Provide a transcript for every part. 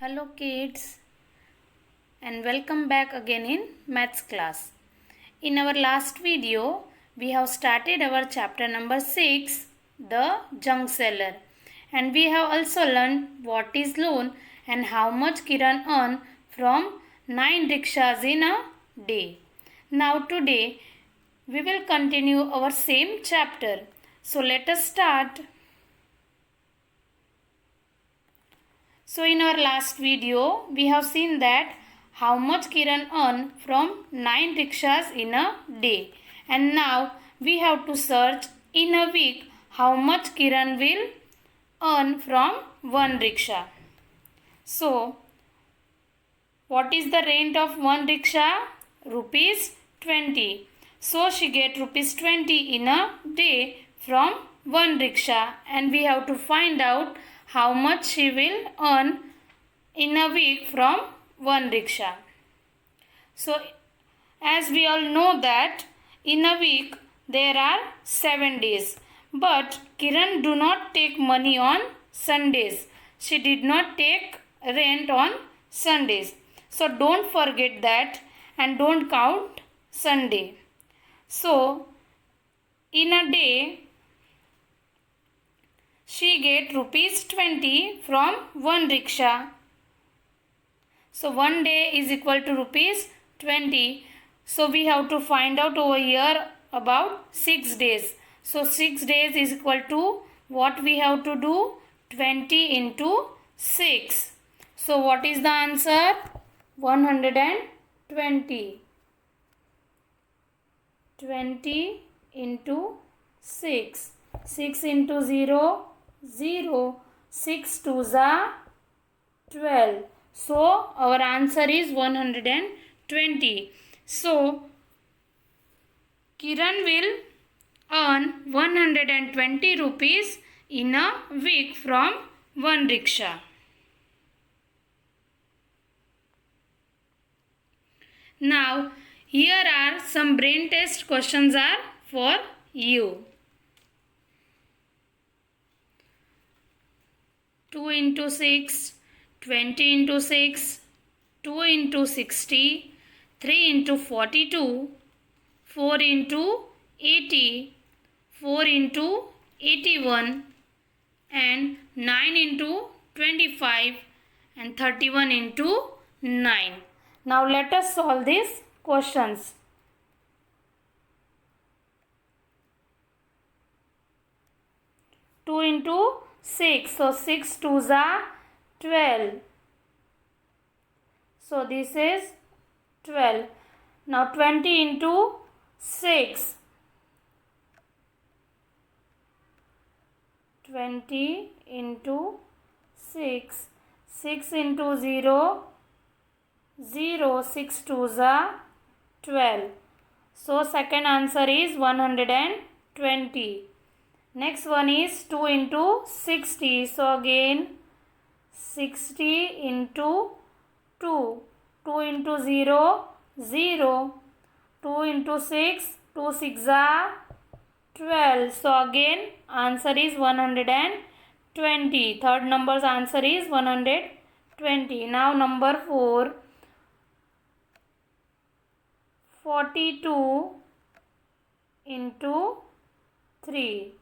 Hello kids, and welcome back again in maths class. In our last video we have started our chapter number 6, the junk seller, and we have also learned what is loan and how much Kiran earn from 9 rickshaws in a day. Now today we will continue our same chapter. So let us start. So in our last video, we have seen that how much Kiran earn from 9 rickshaws in a day. And now we have to search in a week how much Kiran will earn from 1 rickshaw. So, what is the rent of 1 rickshaw? Rupees 20. So, she get rupees 20 in a day from 1 rickshaw, and we have to find out how much she will earn in a week from 1 rickshaw. So, as we all know that in a week there are 7 days. But Kiran do not take money on Sundays. She did not take rent on Sundays. So, don't forget that and don't count Sunday. So, in a day she get rupees 20 from 1 rickshaw. So 1 day is equal to rupees 20. So we have to find out over here about 6 days. So 6 days is equal to what we have to do? 20 into 6. So what is the answer? 120. 20 into 6. 6 into 0. 0. 6 twos are 12. So, our answer is 120. So, Kiran will earn 120 rupees in a week from 1 rickshaw. Now, here are some brain test questions are for you. 2 into 6, 20 into 6, 2 into 60, 3 into 42, 4 into 80, 4 into 81, and 9 into 25, and 31 into 9. Now let us solve these questions. 2 into 6. So 6 twos are 12. So this is 12. Now 20 into 6. 20 into 6. 6 into 0. 0. 6 twos are 12. So second answer is 120. Next one is 2 into 60. So again 60 into 2. 2 into 0. 0. 2 into 6. 2 6 are 12. So again answer is 120. Third number's answer is 120. Now number 4. 42 into 3.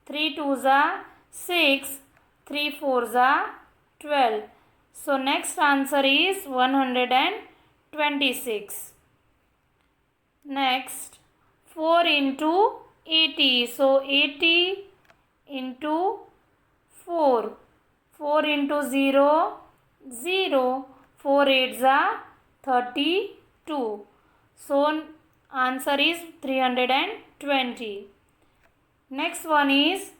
3 twos are 6, 3 fours are 12. So next answer is 126. Next 4 into 80. So 80 into 4. 4 into 0, 0. 4 8s are 32. So answer is 320. Next one is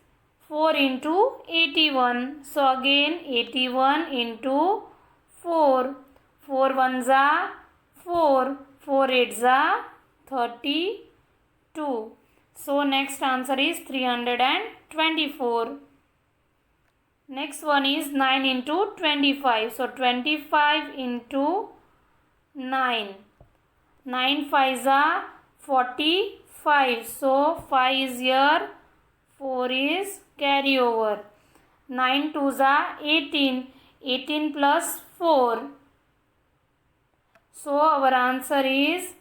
4 into 81. So again 81 into 4. 4 ones are 4. 4 8s are 32. So next answer is 324. Next one is 9 into 25. So 25 into 9. 9 5s are 45. So 5 is here. 4 is carry over. 9 twos are 18. 18 plus 4. So our answer is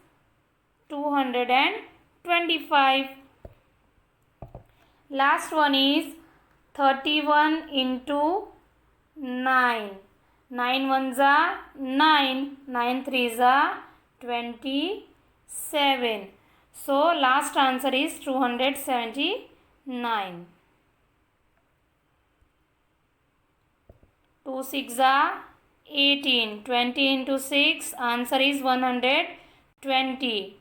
225. Last one is 31 into 9. 9 ones are 9. 9 threes are 27. So last answer is 279. 2 6 are 18. 20 into 6, answer is 120.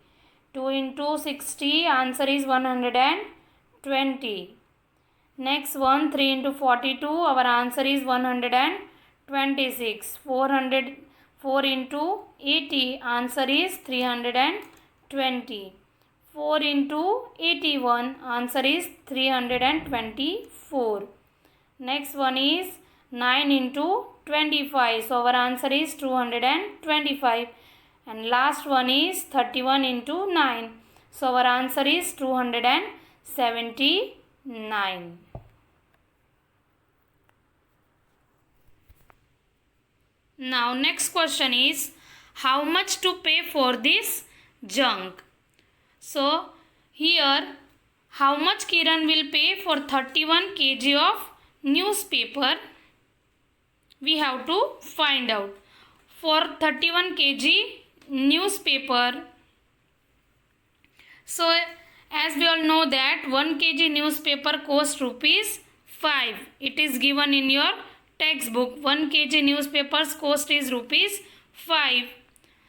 2 into 60, answer is 120. Next one, 3 into 42, our answer is 126. 4 into 80, answer is 320. 4 into 81, answer is 324. Next one is 9 into 25, so our answer is 225. And last one is 31 into 9, so our answer is 279. Now next question is, how much to pay for this junk? So here, how much Kiran will pay for 31 kg of newspaper? We have to find out. For 31 kg newspaper, so as we all know that 1 kg newspaper costs rupees 5. It is given in your textbook. 1 kg newspaper's cost is rupees 5.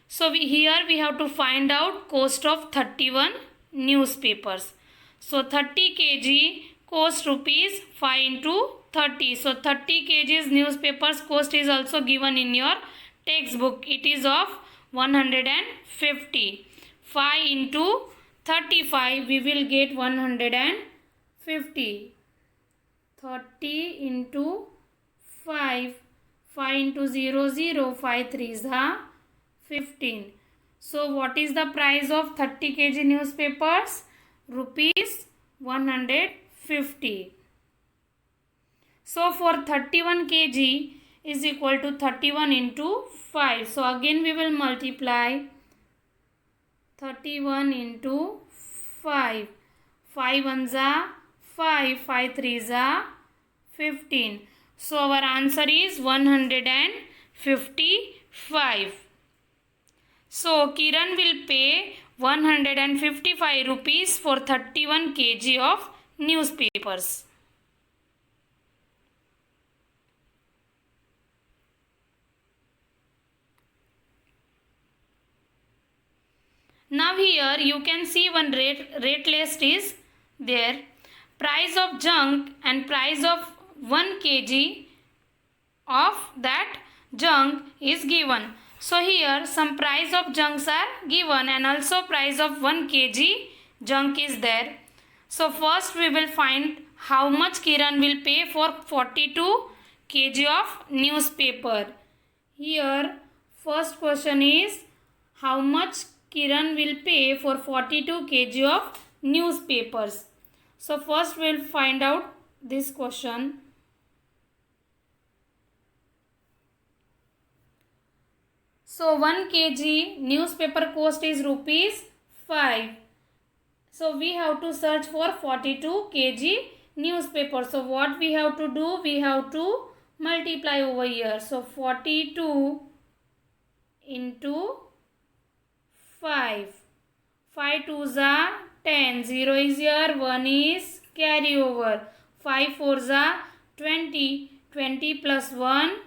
So here we have to find out cost of 31 newspapers. So 30 kg cost rupees 5 into 30. So 30 kg's newspapers cost is also given in your textbook. It is of 150. 5 into 35, we will get 150. 30 into 5. 5 into 0, 0. 5 3s are 15. So what is the price of 30 kg newspapers? Rupees 150. So for 31 kg is equal to 31 into 5. So again we will multiply 31 into 5. 5 ones are 5. 5 3s are 15. So our answer is 155. So Kiran will pay 155 rupees for 31 kg of newspapers. Now here you can see one rate list is there. Price of junk and price of 1 kg of that junk is given. So here some price of junks are given and also price of 1 kg junk is there. So first we will find how much Kiran will pay for 42 kg of newspaper. Here first question is, how much Kiran will pay for 42 kg of newspapers. So first we will find out this question. So 1 kg newspaper cost is rupees 5. So we have to search for 42 kg newspaper. So what we have to do? We have to multiply over here. So 42 into 5. 5 2s are 10. 0 is here. 1 is carry over. 5 4s are 20. 20 plus 1,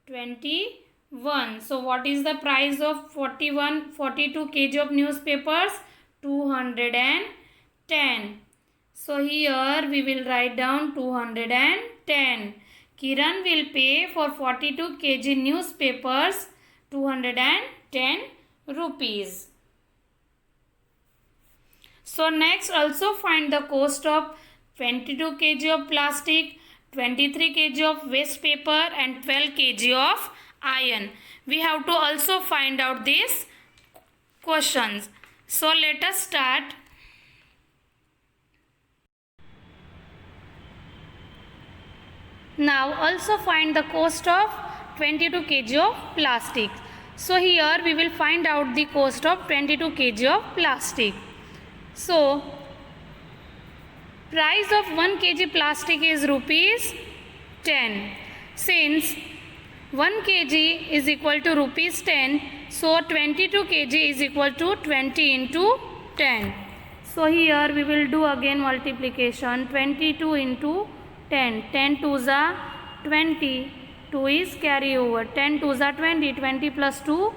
21. So what is the price of 42 kg of newspapers? 210. So here we will write down 210. Kiran will pay for 42 kg newspapers 210 rupees. So next also find the cost of 22 kg of plastic, 23 kg of waste paper and 12 kg of iron. We have to also find out these questions. So let us start. Now also find the cost of 22 kg of plastic. So here we will find out the cost of 22 kg of plastic. So price of 1 kg plastic is rupees 10. Since 1 kg is equal to rupees 10, so 22 kg is equal to 20 into 10. So here we will do again multiplication. 22 into 10. 10 twos are 20. 2 is carry over. 10 twos are 20. 20 plus 2,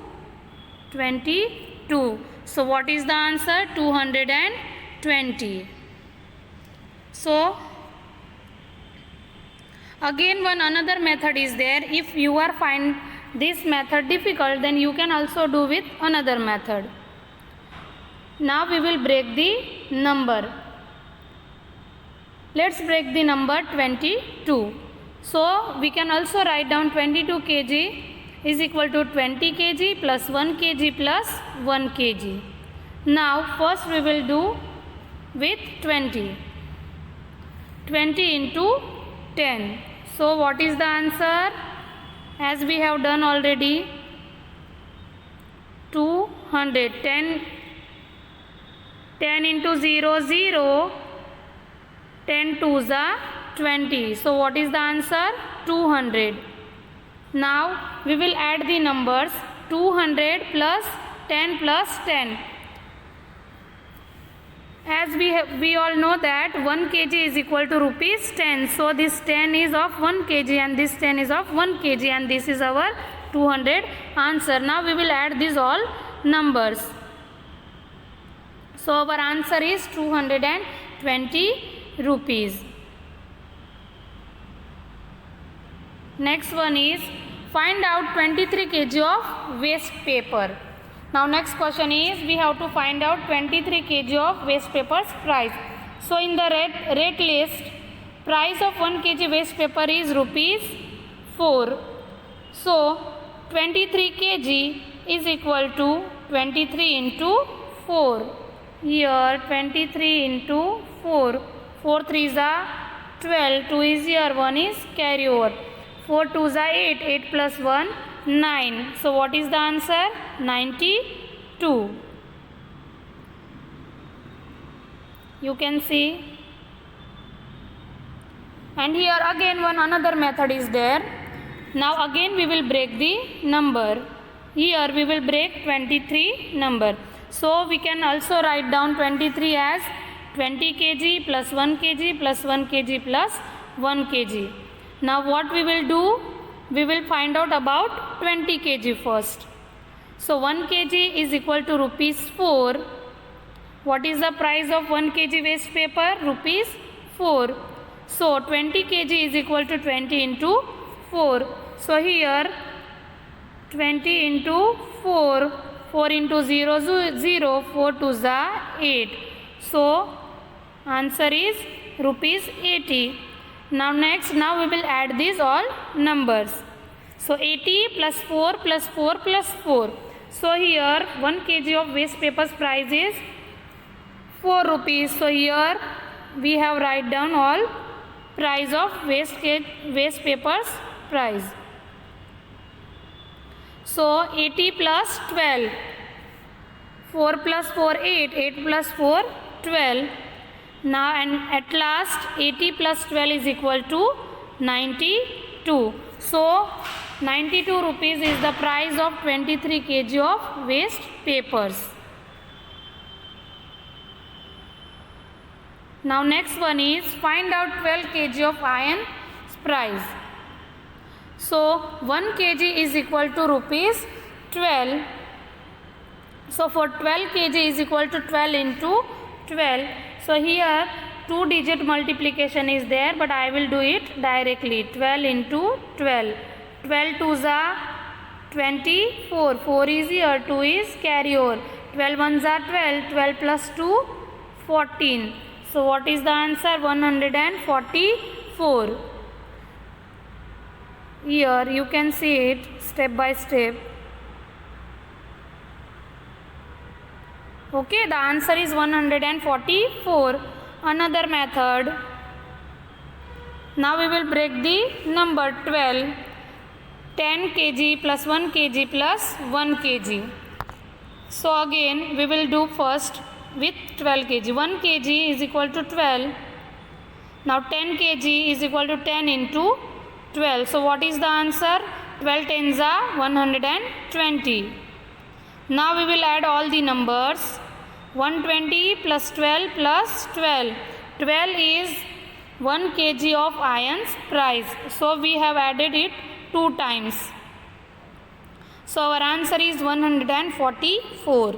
22. So what is the answer? 220. So again another method is there. If you are find this method difficult, then you can also do with another method. Now we will break the number. Let's break the number 22. So we can also write down 22 kg is equal to 20 kg plus 1 kg plus 1 kg. Now first we will do with 20. 20 into 10. So what is the answer? As we have done already, 200. 10 into 0, 0. 10 twos are 20. So what is the answer? 200. Now we will add the numbers. 200 plus 10 plus 10. As we all know that 1 kg is equal to rupees 10. So this 10 is of 1 kg and this 10 is of 1 kg and this is our 200 answer. Now we will add these all numbers. So our answer is 220 rupees. Next one is find out 23 kg of waste paper. Now next question is we have to find out 23 kg of waste paper's price. So in the rate list, price of 1 kg waste paper is rupees 4. So 23 kg is equal to 23 into 4. Here 23 into 4. 4 threes are 12. 2 is here. 1 is carry over. 4 twos are 8. 8 plus 1, 9. So what is the answer? 92. You can see. And here again another method is there. Now again we will break the number. Here we will break 23 number. So we can also write down 23 as 20 kg plus 1 kg plus 1 kg plus 1 kg. Now what we will do? We will find out about 20 kg first. So 1 kg is equal to rupees 4. What is the price of 1 kg waste paper? Rupees 4. So 20 kg is equal to 20 into 4. So here 20 into 4. 4 into 0, 0. 4 twos are 8. So answer is rupees 80. Now next, now we will add these all numbers. So 80 plus 4 plus 4 plus 4. So here 1 kg of waste paper's price is 4 rupees. So here we have write down all price of waste paper's price. So 80 plus 12. 4 plus 4, 8. 8 plus 4, 12. Now and at last 80 plus 12 is equal to 92. So 92 rupees is the price of 23 kg of waste papers. Now next one is find out 12 kg of iron's price. So 1 kg is equal to rupees 12. So for 12 kg is equal to 12 into 12. So here 2-digit multiplication is there, but I will do it directly. 12 into 12. 12 twos are 24. 4 is here. 2 is carry over. 12 ones are 12. 12 plus 2, 14. So what is the answer? 144. Here you can see it step by step. Okay, the answer is 144. Another method. Now we will break the number 12. 10 kg plus 1 kg plus 1 kg. So again we will do first with 12 kg. 1 kg is equal to 12. Now 10 kg is equal to 10 into 12. So what is the answer? 12 tens are 120. Now we will add all the numbers. 120 plus 12 plus 12. 12 is 1 kg of iron's price. So we have added it 2 times. So our answer is 144.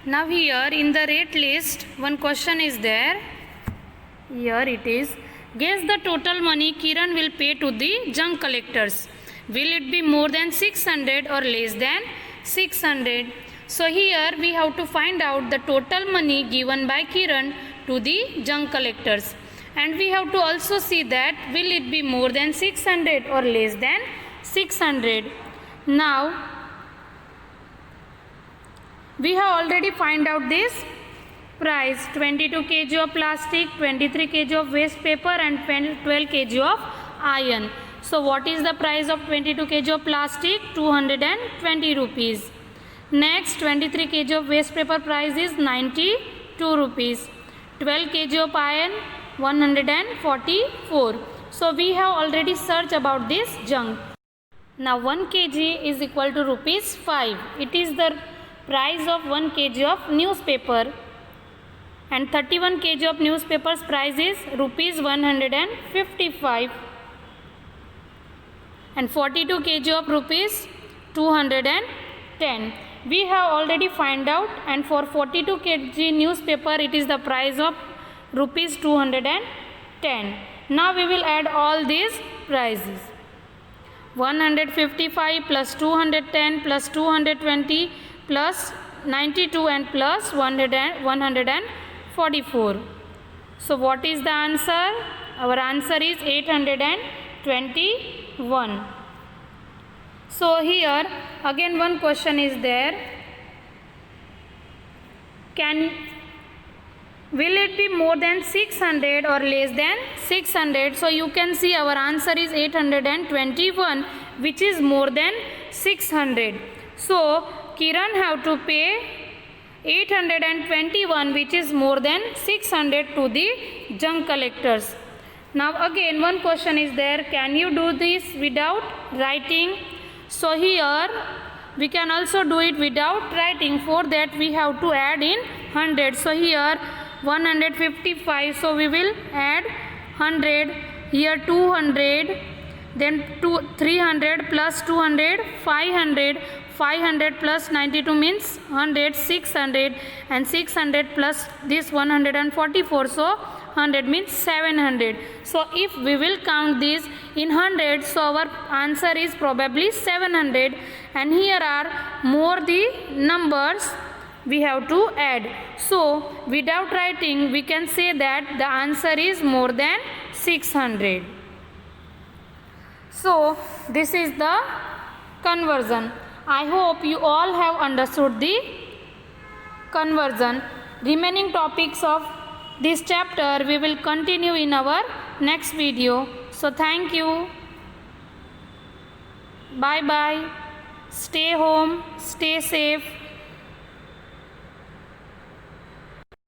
Now here in the rate list, one question is there. Here it is. Guess the total money Kiran will pay to the junk collectors. Will it be more than 600 or less than 600? So here we have to find out the total money given by Kiran to the junk collectors. And we have to also see that will it be more than 600 or less than 600. Now we have already find out this price: 22 kg of plastic, 23 kg of waste paper and 12 kg of iron. So what is the price of 22 kg of plastic? 220 rupees. Next, 23 kg of waste paper price is 92 rupees. 12 kg of iron 144. So we have already searched about this junk. Now 1 kg is equal to rupees 5. It is the price of 1 kg of newspaper. And 31 kg of newspaper's price is rupees 155. And 42 kg of rupees 210. We have already find out, and for 42 kg newspaper it is the price of rupees 210. Now we will add all these prices. 155 plus 210 plus 220 plus 92 and plus 144. So what is the answer? Our answer is 821. So here again one question is there. Will it be more than 600 or less than 600? So you can see our answer is 821, which is more than 600. So Kiran have to pay 821, which is more than 600 to the junk collectors. Now again one question is there. Can you do this without writing? So here we can also do it without writing. For that we have to add in 100. So here 155. So we will add 100. Here 200. Then 300 plus 200 500. 500 plus 92 means 100. 600 and 600 plus this 144. So 100 means 700. So if we will count this in 100, so our answer is probably 700. And here are more the numbers we have to add. So without writing we can say that the answer is more than 600. So this is the conversion. I hope you all have understood the conversion. Remaining topics of this chapter we will continue in our next video. So thank you. Bye bye. Stay home, stay safe.